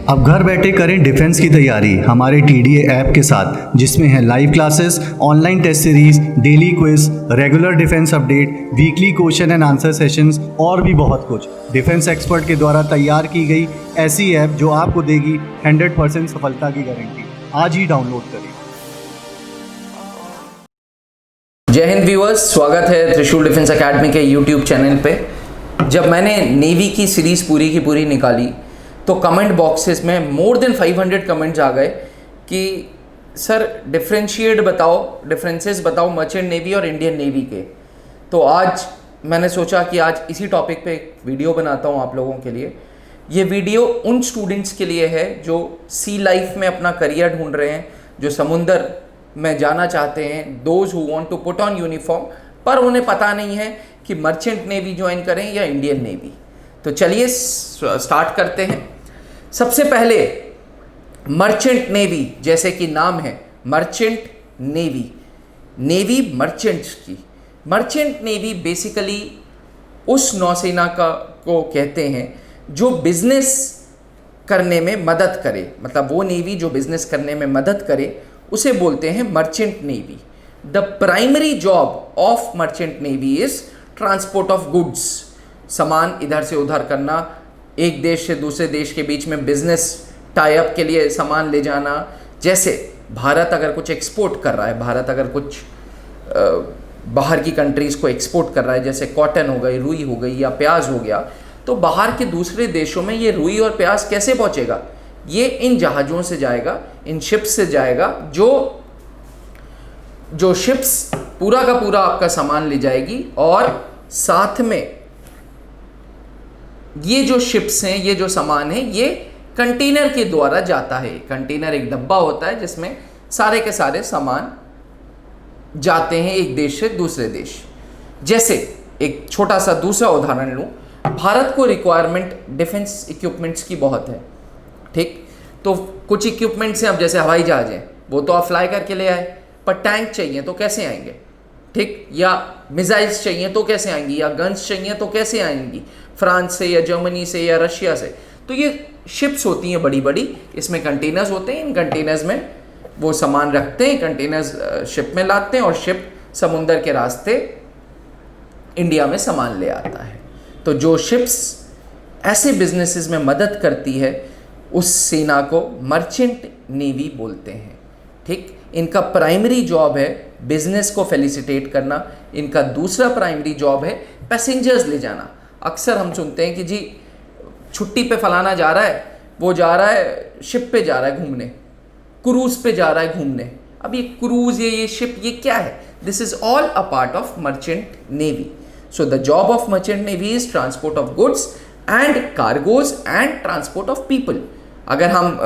अब घर बैठे करें डिफेंस की तैयारी हमारे टीडीए ऐप के साथ, जिसमें है live classes, online test series, daily quiz, regular defence update, weekly question and answer sessions और भी बहुत कुछ। डिफेंस एक्सपर्ट के द्वारा तैयार की गई ऐसी ऐप जो आपको देगी 100% सफलता की गारंटी। आज ही डाउनलोड करें। जय हिंद व्यूअर्स, स्वागत है त्रिशूल डिफेंस एकेडमी के यूट्यूब चैनल पे। जब मैंने नेवी की सीरीज़ पूरी की पूरी निकाली तो कमेंट बॉक्सेस में मोर देन 500 कमेंट्स आ गए कि सर डिफरेंशिएट बताओ, डिफरेंसेस बताओ मर्चेंट नेवी और इंडियन नेवी के। तो आज मैंने सोचा कि आज इसी टॉपिक पे एक वीडियो बनाता हूँ आप लोगों के लिए। ये वीडियो उन स्टूडेंट्स के लिए है जो सी लाइफ में अपना करियर ढूंढ रहे हैं, जो समुंदर में जाना चाहते हैं, those who want to put on uniform, पर उन्हें पता नहीं है कि मर्चेंट नेवी ज्वाइन करें या इंडियन नेवी। तो चलिए स्टार्ट करते हैं। सबसे पहले मर्चेंट नेवी, जैसे कि नाम है मर्चेंट नेवी, नेवी मर्चेंट्स की। मर्चेंट नेवी बेसिकली उस नौसेना को कहते हैं जो बिजनेस करने में मदद करे, मतलब वो नेवी जो बिजनेस करने में मदद करे उसे बोलते हैं merchant navy. The primary job of merchant navy is transport of goods, सामान इधर से उधर करना, एक देश से दूसरे देश के बीच में बिजनेस टाई अप के लिए सामान ले जाना। जैसे भारत अगर कुछ एक्सपोर्ट कर रहा है, भारत अगर कुछ बाहर की कंट्रीज़ को एक्सपोर्ट कर रहा है, जैसे कॉटन हो गई, रुई हो गई या प्याज हो गया, तो बाहर के दूसरे देशों में ये रुई और प्याज कैसे पहुंचेगा? ये इन जहाज़ों से जाएगा, इन शिप्स से जाएगा, जो शिप्स पूरा का पूरा आपका सामान ले जाएगी। और साथ में ये जो शिप्स हैं, ये जो सामान है, ये कंटेनर के द्वारा जाता है। कंटेनर एक डब्बा होता है जिसमें सारे के सारे सामान जाते हैं एक देश से दूसरे देश। जैसे एक छोटा सा दूसरा उदाहरण लूँ, भारत को रिक्वायरमेंट डिफेंस इक्विपमेंट्स की बहुत है, ठीक? तो कुछ इक्विपमेंट्स हैं, अब जैसे हवाई जहाज हैं, वो तो आप फ्लाई करके ले आए, पर टैंक चाहिए तो कैसे आएंगे, ठीक? या मिसाइल्स चाहिए तो कैसे आएंगी, या गन्स चाहिए तो कैसे आएंगी, फ्रांस से या जर्मनी से या रशिया से। तो ये शिप्स होती हैं बड़ी बड़ी, इसमें कंटेनर्स होते हैं, इन कंटेनर्स में वो सामान रखते हैं, कंटेनर्स शिप में लाते हैं और शिप समुंदर के रास्ते इंडिया में सामान ले आता है। तो जो शिप्स ऐसे बिजनेसेस में मदद करती है उस सेना को मर्चेंट नेवी बोलते हैं, ठीक? इनका प्राइमरी जॉब है बिजनेस को फेलिसिटेट करना, इनका दूसरा प्राइमरी जॉब है पैसेंजर्स ले जाना। अक्सर हम सुनते हैं कि जी छुट्टी पे फलाना जा रहा है, वो जा रहा है शिप पे जा रहा है घूमने, क्रूज पे जा रहा है घूमने। अब ये क्रूज, ये शिप, ये क्या है? This is all a part of merchant navy. So the job of merchant navy is transport of goods and cargoes and transport of people. अगर हम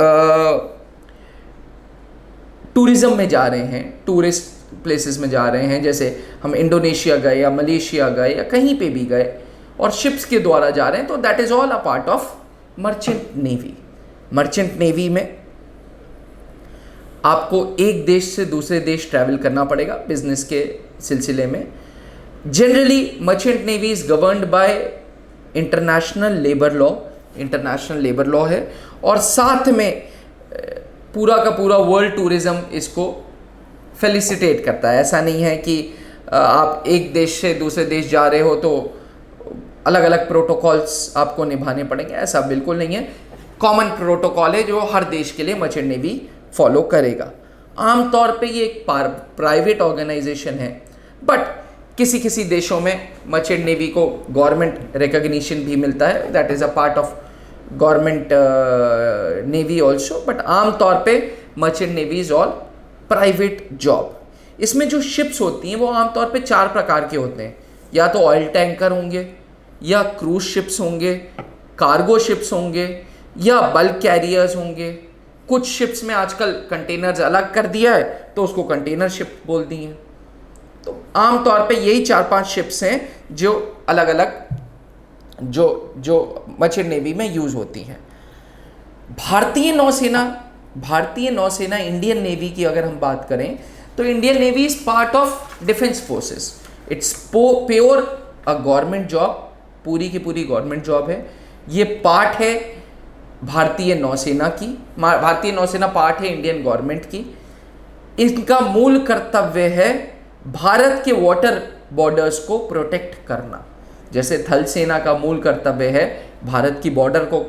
टूरिज्म में जा रहे हैं, टूरिस्ट प्लेसेस में जा रहे हैं, जैसे हम इंडोनेशिया गए या मलेशिया गए या कहीं पे भी गए और शिप्स के द्वारा जा रहे हैं, तो that is all a part of merchant navy. Merchant navy में आपको एक देश से दूसरे देश ट्रैवल करना पड़ेगा बिजनेस के सिलसिले में। Generally merchant navy is governed bye international labour law, international labour law है, और साथ में पूरा का पूरा वर्ल्ड टूरिज्म इसको फेलिसिटेट करता है। ऐसा नहीं है कि आप एक देश से दूसरे देश जा रहे हो तो अलग अलग प्रोटोकॉल्स आपको निभाने पड़ेंगे, ऐसा बिल्कुल नहीं है। कॉमन प्रोटोकॉल है जो हर देश के लिए मर्चेंट नेवी फॉलो करेगा। आमतौर पे ये एक प्राइवेट ऑर्गेनाइजेशन है, बट किसी किसी देशों में मर्चेंट नेवी को गवर्नमेंट रिकॉग्निशन भी मिलता है, that is a part of government navy also, but आमतौर पे merchant navy is all private job. इसमें जो शिप्स होती हैं वो आमतौर पे 4 प्रकार के होते हैं, या तो ऑयल टैंकर होंगे, या क्रूज शिप्स होंगे, कार्गो शिप्स होंगे, या बल्क कैरियर्स होंगे। कुछ शिप्स में आजकल कंटेनर्स अलग कर दिया है तो उसको कंटेनर शिप बोल दी हैं। तो आमतौर पे यही 4-5 शिप्स हैं जो अलग अलग जो मर्चेंट नेवी में यूज होती हैं। भारतीय नौसेना इंडियन नेवी की अगर हम बात करें तो Indian navy is part of defence forces. It's pure a government job, पूरी की पूरी गवर्नमेंट जॉब है। ये पार्ट है भारतीय नौसेना की, भारतीय नौसेना पार्ट है इंडियन गवर्नमेंट की। इनका मूल कर्तव्य है भारत के वाटर बॉर्डर्स को प्रोटेक्ट करना। जैसे थल सेना का मूल कर्तव्य है भारत की बॉर्डर को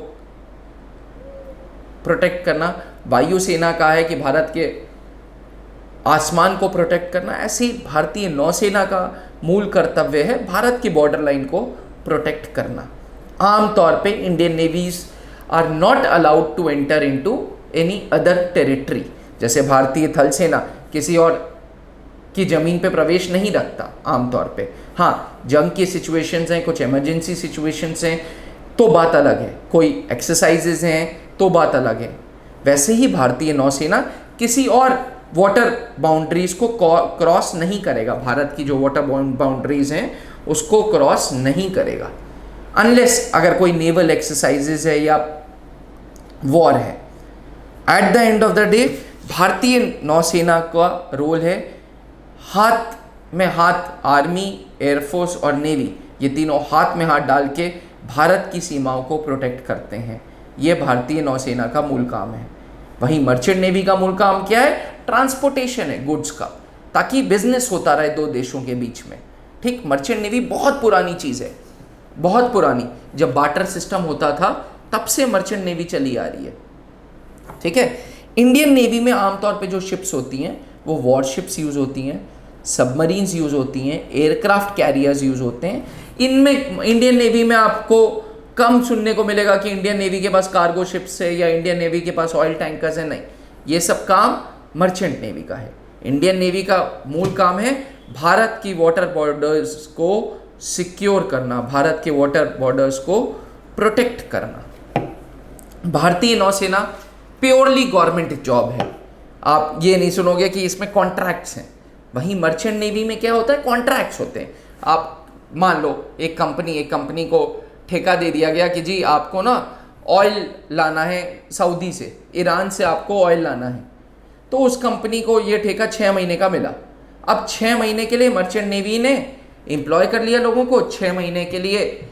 प्रोटेक्ट करना, वायुसेना का है कि भारत के आसमान को प्रोटेक्ट करना, ऐसे ही भारतीय नौसेना का मूल कर्तव्य है भारत की बॉर्डर लाइन को प्रोटेक्ट करना। आमतौर पे Indian navies are not allowed to enter into any other territory. जैसे भारतीय थल सेना किसी और की ज़मीन पे प्रवेश नहीं रखता आमतौर पे। हाँ, जंग की सिचुएशंस हैं, कुछ इमरजेंसी सिचुएशंस हैं तो बात अलग है, कोई एक्सरसाइजेज हैं तो बात अलग है। वैसे ही भारतीय नौसेना किसी और वाटर बाउंड्रीज को क्रॉस नहीं करेगा, भारत की जो वाटर बाउंड्रीज हैं उसको क्रॉस नहीं करेगा, अनलेस अगर कोई नेवल एक्सरसाइजेज है या वॉर है। At the end of the day भारतीय नौसेना का रोल है हाथ में हाथ, आर्मी, एयरफोर्स और नेवी, ये तीनों हाथ में हाथ डाल के भारत की सीमाओं को प्रोटेक्ट करते हैं। ये भारतीय नौसेना का मूल काम है। वहीं मर्चेंट नेवी का मूल काम क्या है? ट्रांसपोर्टेशन है गुड्स का, ताकि बिजनेस होता रहे दो देशों के बीच में। ठीक, मर्चेंट नेवी बहुत पुरानी चीज़ है, बहुत पुरानी। जब बार्टर सिस्टम होता था तब से मर्चेंट नेवी चली आ रही है। ठीक है, इंडियन नेवी में आमतौर पे जो शिप्स होती हैं वो वॉर शिप्स यूज़ होती हैं, सबमरीन्स यूज़ होती हैं, एयरक्राफ्ट कैरियर्स यूज़ होते हैं। इनमें इंडियन नेवी में आपको कम सुनने को मिलेगा कि इंडियन नेवी के पास कार्गो शिप्स है या इंडियन नेवी के पास ऑयल टैंकर्स है। नहीं, ये सब काम मर्चेंट नेवी का है। इंडियन नेवी का मूल काम है भारत की वाटर बॉर्डर्स को सिक्योर करना, भारत के वाटर बॉर्डर्स को प्रोटेक्ट करना। भारतीय नौसेना प्योरली गवर्नमेंट जॉब है। आप ये नहीं सुनोगे कि इसमें कॉन्ट्रैक्ट्स हैं। वहीं मर्चेंट नेवी में क्या होता है? कॉन्ट्रैक्ट्स होते हैं। आप मान लो एक कंपनी को ठेका दे दिया गया कि जी आपको ना ऑयल लाना है सऊदी से, ईरान से आपको ऑयल लाना है, तो उस कंपनी को ये ठेका 6 महीने का मिला। अब 6 महीने के लिए मर्चेंट नेवी ने एम्प्लॉय कर लिया लोगों को, 6 महीने के लिए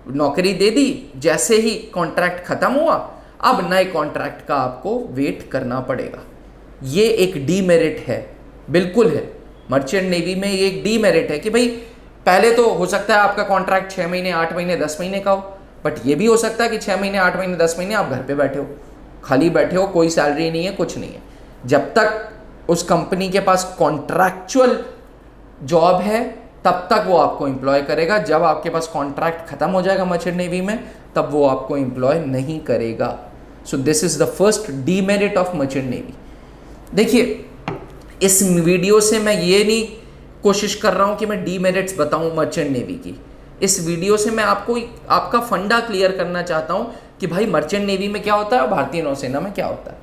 नौकरी दे दी। जैसे ही कॉन्ट्रैक्ट खत्म हुआ, अब नए कॉन्ट्रैक्ट का आपको वेट करना पड़ेगा। ये एक डीमेरिट है, बिल्कुल है। मर्चेंट नेवी में ये एक डीमेरिट है कि भाई पहले तो हो सकता है आपका कॉन्ट्रैक्ट 6 महीने, 8 महीने, 10 महीने का हो, बट ये भी हो सकता है कि 6 महीने, 8 महीने, 10 महीने आप घर पे बैठे हो, खाली बैठे हो, कोई सैलरी नहीं है, कुछ नहीं है। जब तक उस कंपनी के पास कॉन्ट्रैक्चुअल जॉब है तब तक वो आपको एम्प्लॉय करेगा। जब आपके पास कॉन्ट्रैक्ट खत्म हो जाएगा मर्चेंट नेवी में, तब वो आपको एम्प्लॉय नहीं करेगा। So this is the first demerit of merchant navy. देखिए, इस वीडियो से मैं ये नहीं कोशिश कर रहा हूँ कि मैं डीमेरिट्स बताऊँ मर्चेंट नेवी की। इस वीडियो से मैं आपको आपका फंडा क्लियर करना चाहता हूँ कि भाई मर्चेंट नेवी में क्या होता है और भारतीय नौसेना में क्या होता है।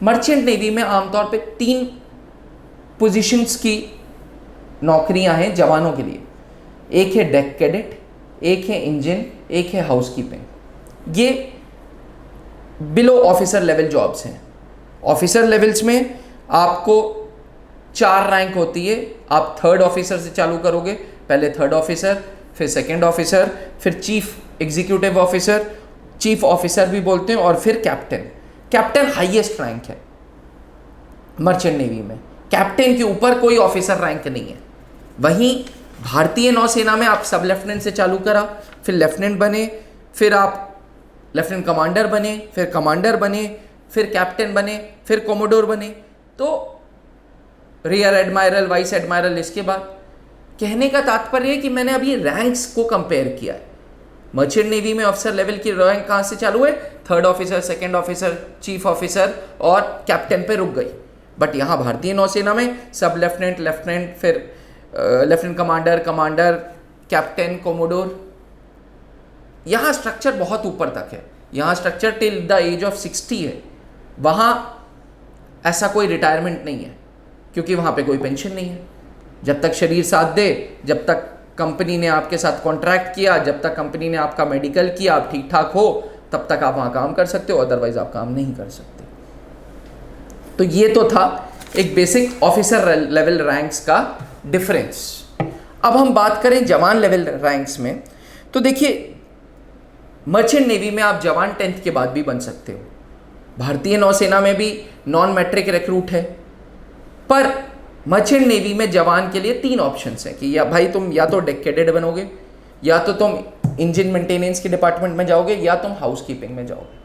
मर्चेंट नेवी में आमतौर पे 3 पोजीशंस की नौकरियां हैं जवानों के लिए। एक है डेक कैडेट, एक है इंजन, एक है हाउसकीपिंग। ये बिलो ऑफिसर लेवल जॉब्स हैं। ऑफिसर लेवल्स में आपको 4 रैंक होती है। आप 3rd ऑफिसर से चालू करोगे, पहले 3rd ऑफिसर, फिर 2nd ऑफिसर, फिर chief executive officer, chief officer भी बोलते हैं, और फिर कैप्टन। कैप्टन हाईएस्ट रैंक है मर्चेंट नेवी में। कैप्टन के ऊपर कोई ऑफिसर रैंक नहीं है। वहीं भारतीय नौसेना में आप सब लेफ्टिनेंट से चालू करा, फिर लेफ्टिनेंट बने, फिर आप लेफ्टिनेंट कमांडर बने, फिर कमांडर बने, फिर कैप्टन बने, फिर कोमोडोर बने, तो रियर एडमायरल, वाइस एडमायरल। इसके बाद कहने का तात्पर्य है कि मैंने अभी रैंक्स को कंपेयर किया है। मर्चेंट नेवी में ऑफिसर लेवल की रैंक कहाँ से चालू है? 3rd officer, 2nd officer, chief officer और कैप्टन पे रुक गई। बट यहाँ भारतीय नौसेना में सब लेफ्टिनेंट, लेफ्टिनेंट, फिर lieutenant commander, commander, captain, commodore. यहाँ स्ट्रक्चर बहुत ऊपर तक है। यहाँ structure till the age of 60 है। वहाँ ऐसा कोई रिटायरमेंट नहीं है, क्योंकि वहाँ पे कोई पेंशन नहीं है। जब तक शरीर साथ दे, जब तक कंपनी ने आपके साथ कॉन्ट्रैक्ट किया, जब तक कंपनी ने आपका मेडिकल किया, आप ठीक ठाक हो, तब तक आप वहाँ काम कर सकते हो, अदरवाइज आप काम नहीं कर सकते। तो ये तो था एक बेसिक ऑफिसर लेवल रैंक्स का डिफरेंस। अब हम बात करें जवान लेवल रैंक्स में, तो देखिए मर्चेंट नेवी में आप जवान 10th के बाद भी बन सकते हो। भारतीय नौसेना में भी नॉन मैट्रिक रिक्रूट है, पर मर्चेंट नेवी में जवान के लिए 3 ऑप्शंस हैं कि या भाई तुम या तो डेक कैडेट बनोगे, या तो तुम इंजन मेंटेनेंस के डिपार्टमेंट में जाओगे, या तुम हाउसकीपिंग में जाओगे।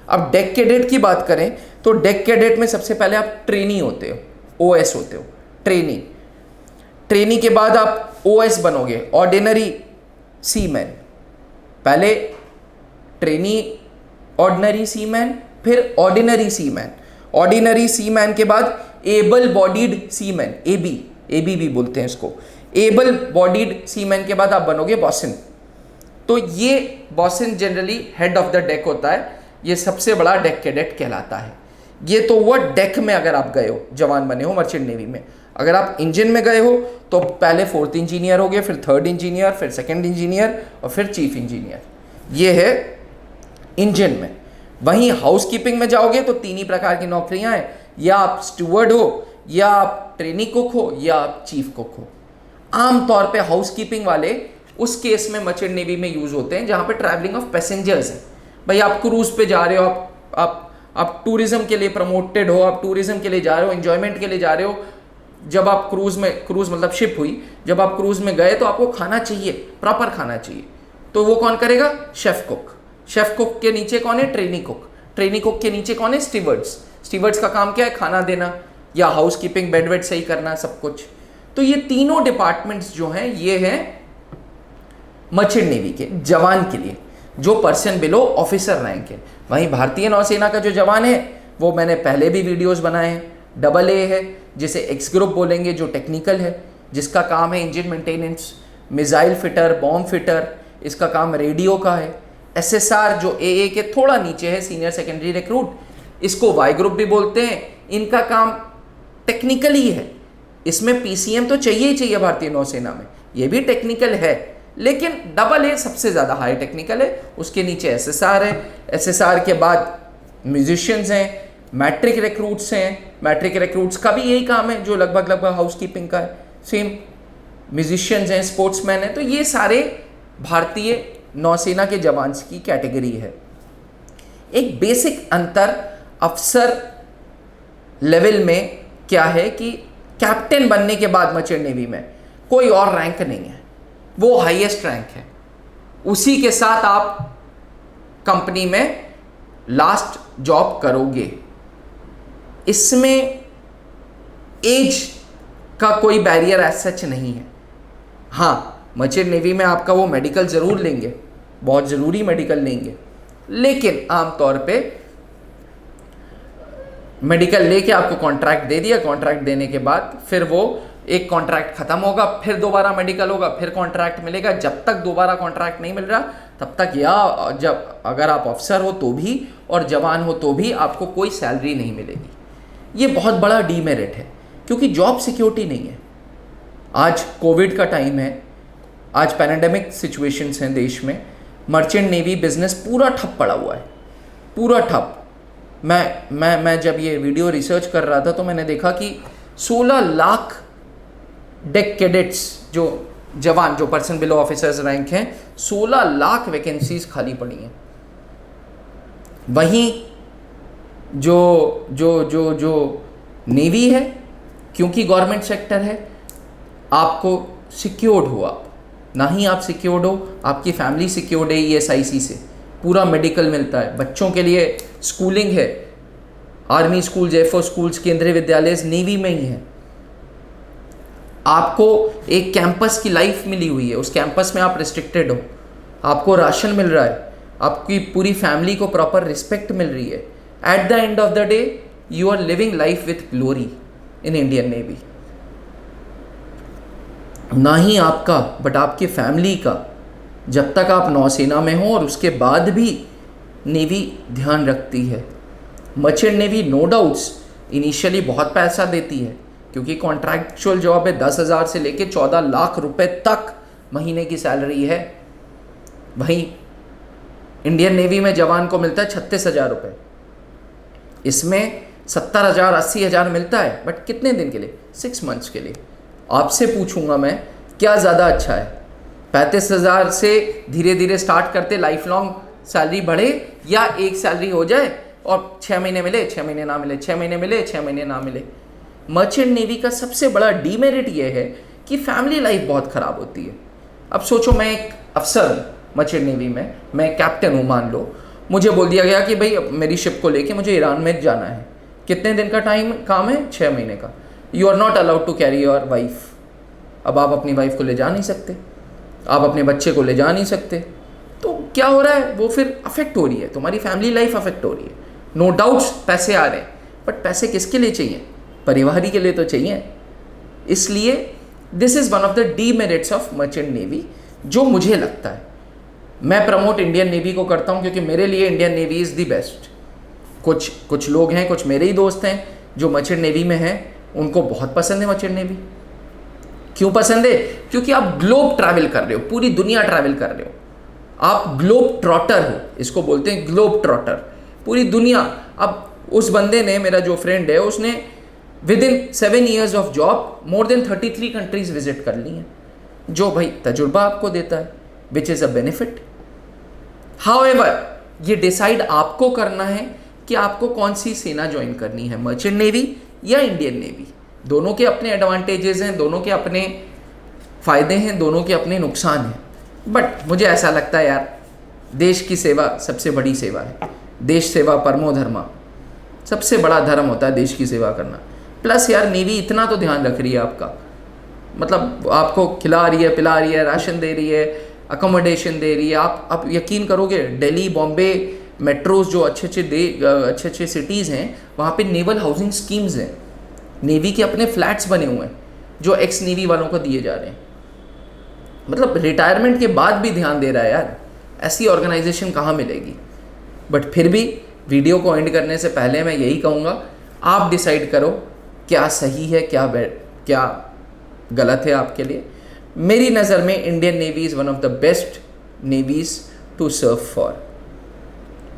अब डेक कैडेट की बात करें तो डेक कैडेट में सबसे पहले आप ट्रेनी होते हो, ओएस होते हो, ट्रेनी के बाद आप ओएस बनोगे, ऑर्डिनरी सीमैन। पहले ट्रेनी, ऑर्डिनरी सीमैन, फिर ऑर्डिनरी सीमैन। ऑर्डिनरी सीमैन के बाद एबल बॉडीड सीमैन, एबी भी बोलते हैं इसको। एबल बॉडीड सीमैन के बाद आप बनोगे बॉसन। तो ये bosun generally head of the deck होता है, ये सबसे बड़ा डेक कैडेट कहलाता है। ये तो हुआ डेक में अगर आप गए हो, जवान बने हो मर्चेंट नेवी में। अगर आप इंजन में गए हो तो पहले 4th इंजीनियर हो गए, फिर 3rd इंजीनियर, फिर 2nd इंजीनियर और फिर चीफ इंजीनियर। ये है इंजन में। वहीं हाउसकीपिंग में जाओगे तो 3 ही प्रकार की नौकरियां हैं, या आप स्टूवर्ड हो, या आप ट्रेनी कुक हो, या आप चीफ कुक हो। आमतौर पे हाउसकीपिंग वाले उस केस में मर्चेंट नेवी में यूज होते हैं जहां पे ट्रैवलिंग ऑफ पैसेंजर्स है। भाई आप क्रूज पे जा रहे हो, आप टूरिज्म के लिए प्रमोटेड हो, आप टूरिज्म के लिए जा रहे हो, एंजॉयमेंट के लिए जा रहे हो। जब आप क्रूज मतलब शिप हुई, जब आप क्रूज में गए तो आपको खाना चाहिए, प्रॉपर खाना चाहिए। तो वो कौन करेगा? शेफ कुक के नीचे कौन है? ट्रेनी कुक के नीचे कौन है? स्टीवर्ड्स का काम क्या है? खाना देना या हाउसकीपिंग, बेड वेड सही करना, सब कुछ। तो ये तीनों डिपार्टमेंट्स जो हैं ये हैं मर्चेंट नेवी के जवान के लिए, जो पर्सन बिलो ऑफिसर रैंक है। वहीं भारतीय नौसेना का जो जवान है वो मैंने पहले भी वीडियोस बनाए हैं। AA है, जिसे एक्स ग्रुप बोलेंगे, जो टेक्निकल है, जिसका काम है engine maintenance, missile fitter, bomb fitter, इसका काम रेडियो का है। SSR जो AA के थोड़ा नीचे है, सीनियर सेकेंडरी रिक्रूट, इसको Y ग्रुप भी बोलते हैं। इनका काम टेक्निकल ही है। इसमें PCM तो चाहिए ही चाहिए भारतीय नौसेना में, ये भी टेक्निकल है, लेकिन AA सबसे ज़्यादा हाई टेक्निकल है। उसके नीचे SSR है। SSR के बाद म्यूजिशियंस हैं, मैट्रिक रिक्रूट्स हैं। मैट्रिक रिक्रूट्स का भी यही काम है जो लगभग हाउसकीपिंग का है, सेम। म्यूजिशियंस हैं, स्पोर्ट्समैन हैं। तो ये सारे भारतीय नौसेना के जवान की कैटेगरी है। एक बेसिक अंतर अफसर लेवल में क्या है कि कैप्टन बनने के बाद मर्चेंट नेवी में कोई और रैंक नहीं है, वो हाईएस्ट रैंक है। उसी के साथ आप कंपनी में लास्ट जॉब करोगे। इसमें एज का कोई बैरियर एज सच नहीं है। हाँ, मर्चेंट नेवी में आपका वो मेडिकल ज़रूर लेंगे, बहुत ज़रूरी मेडिकल लेंगे, लेकिन आमतौर पे मेडिकल लेके आपको कॉन्ट्रैक्ट दे दिया, कॉन्ट्रैक्ट देने के बाद फिर वो एक कॉन्ट्रैक्ट खत्म होगा, फिर दोबारा मेडिकल होगा, फिर कॉन्ट्रैक्ट मिलेगा। जब तक दोबारा कॉन्ट्रैक्ट नहीं मिल रहा तब तक, या जब अगर आप अफसर हो तो भी और जवान हो तो भी आपको कोई सैलरी नहीं मिलेगी। ये बहुत बड़ा डीमेरिट है, क्योंकि जॉब सिक्योरिटी नहीं है। आज कोविड का टाइम है, आज पैंडेमिक सिचुएशंस हैं देश में। मर्चेंट नेवी बिजनेस पूरा ठप पड़ा हुआ है, पूरा ठप। मैं जब ये वीडियो रिसर्च कर रहा था तो मैंने देखा कि 16 लाख डेक कैडेट्स, जो जवान, जो पर्सन बिलो ऑफिसर्स रैंक हैं, 16 लाख वैकेंसीज खाली पड़ी हैं। वहीं जो नेवी है, क्योंकि गवर्नमेंट सेक्टर है, आपको सिक्योर्ड हो आप, ना ही आप सिक्योर्ड हो, आपकी फैमिली सिक्योर्ड है ESIC से, पूरा मेडिकल मिलता है, बच्चों के लिए स्कूलिंग है, आर्मी स्कूल, एयरफोर्स स्कूल्स, केंद्रीय विद्यालय नेवी में ही है। आपको एक कैंपस की लाइफ मिली हुई है, उस कैंपस में आप रिस्ट्रिक्टेड हो, आपको राशन मिल रहा है, आपकी पूरी फैमिली को प्रॉपर रिस्पेक्ट मिल रही है। At the end of the day you are living life with glory in Indian navy. ना ही आपका बट आपकी फैमिली का, जब तक आप नौसेना में हो, और उसके बाद भी नेवी ध्यान रखती है। Merchant navy no doubts initially बहुत पैसा देती है, क्योंकि कॉन्ट्रैक्चुअल जॉब है। 10,000 से लेके 14 लाख रुपए तक महीने की सैलरी है। वहीं इंडियन नेवी में जवान को मिलता है 36,000 रुपये। इसमें 70,000 80,000 मिलता है, बट कितने दिन के लिए? 6 मंथ्स के लिए। आपसे पूछूंगा मैं, क्या ज़्यादा अच्छा है? 35,000 से धीरे धीरे स्टार्ट करते लाइफ लॉन्ग सैलरी बढ़े या एक सैलरी हो जाए और 6 महीने मिले, 6 महीने ना मिले, 6 महीने मिले, 6 महीने ना मिले। मर्चेंट नेवी का सबसे बड़ा डीमेरिट ये है कि फैमिली लाइफ बहुत ख़राब होती है। अब सोचो, मैं एक अफसर हूँ मर्चेंट नेवी में, मैं कैप्टन हूँ मान लो, मुझे बोल दिया गया कि भाई मेरी शिप को लेके मुझे ईरान में जाना है। कितने दिन का काम है? 6 महीने का। You are not allowed to carry your wife. अब आप अपनी वाइफ को ले जा नहीं सकते, आप अपने बच्चे को ले जा नहीं सकते, तो क्या हो रहा है? वो फिर अफेक्ट हो रही है, तुम्हारी फैमिली लाइफ अफेक्ट हो रही है। नो डाउट्स पैसे आ रहे हैं, बट पैसे किसके लिए चाहिए? परिवार ही के लिए तो चाहिए। इसलिए this is one of the demerits of merchant navy जो मुझे लगता है। मैं प्रमोट इंडियन नेवी को करता हूँ क्योंकि मेरे लिए Indian navy is the best. कुछ लोग हैं, कुछ मेरे ही दोस्त हैं जो मर्चेंट नेवी में हैं, उनको बहुत पसंद है मर्चेंट नेवी। क्यों पसंद है? क्योंकि आप ग्लोब ट्रैवल कर रहे हो, पूरी दुनिया ट्रैवल कर रहे हो, आप ग्लोब ट्रॉटर हो, इसको बोलते हैं ग्लोब ट्रॉटर, पूरी दुनिया। अब उस बंदे ने, मेरा जो फ्रेंड है, उसने with in 7 years of job more than 33 countries visit कर ली हैं, जो भाई तजुर्बा आपको देता है, which is a benefit. However, ये डिसाइड आपको करना है कि आपको कौन सी सेना ज्वाइन करनी है, मर्चेंट नेवी या इंडियन नेवी। दोनों के अपने एडवांटेजेस हैं, दोनों के अपने फ़ायदे हैं, दोनों के अपने नुकसान हैं। बट मुझे ऐसा लगता है यार, देश की सेवा सबसे बड़ी सेवा है। देश सेवा परमो धर्मा, सबसे बड़ा धर्म होता है देश की सेवा करना। प्लस यार, नेवी इतना तो ध्यान रख रही है आपका, मतलब आपको खिला रही है, पिला रही है, राशन दे रही है, अकोमोडेशन दे रही है। आप यकीन करोगे, दिल्ली, बॉम्बे मेट्रोज जो अच्छे सिटीज़ हैं, वहाँ पे नेवल हाउसिंग स्कीम्स हैं, नेवी के अपने फ्लैट्स बने हुए हैं जो एक्स नेवी वालों को दिए जा रहे हैं। मतलब रिटायरमेंट के बाद भी ध्यान दे रहा है यार, ऐसी ऑर्गेनाइजेशन कहाँ मिलेगी। बट फिर भी वीडियो को एंड करने से पहले मैं यही कहूँगा, आप डिसाइड करो क्या सही है, क्या गलत है आपके लिए। मेरी नज़र में Indian navy is one of the best navies to serve for.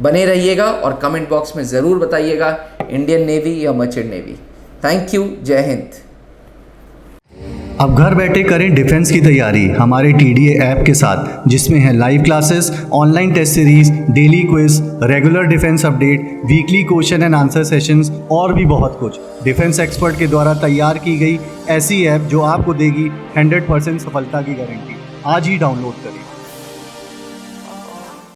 बने रहिएगा और कमेंट बॉक्स में ज़रूर बताइएगा इंडियन नेवी या मर्चेंट नेवी। थैंक यू, जय हिंद। अब घर बैठे करें डिफेंस की तैयारी हमारे TDA ऐप के साथ, जिसमें है live classes, online test series, daily quiz, regular defence update, weekly question and answer sessions और भी बहुत कुछ। डिफेंस एक्सपर्ट के द्वारा तैयार की गई ऐसी ऐप जो आपको देगी 100% सफलता की गारंटी। आज ही डाउनलोड करें।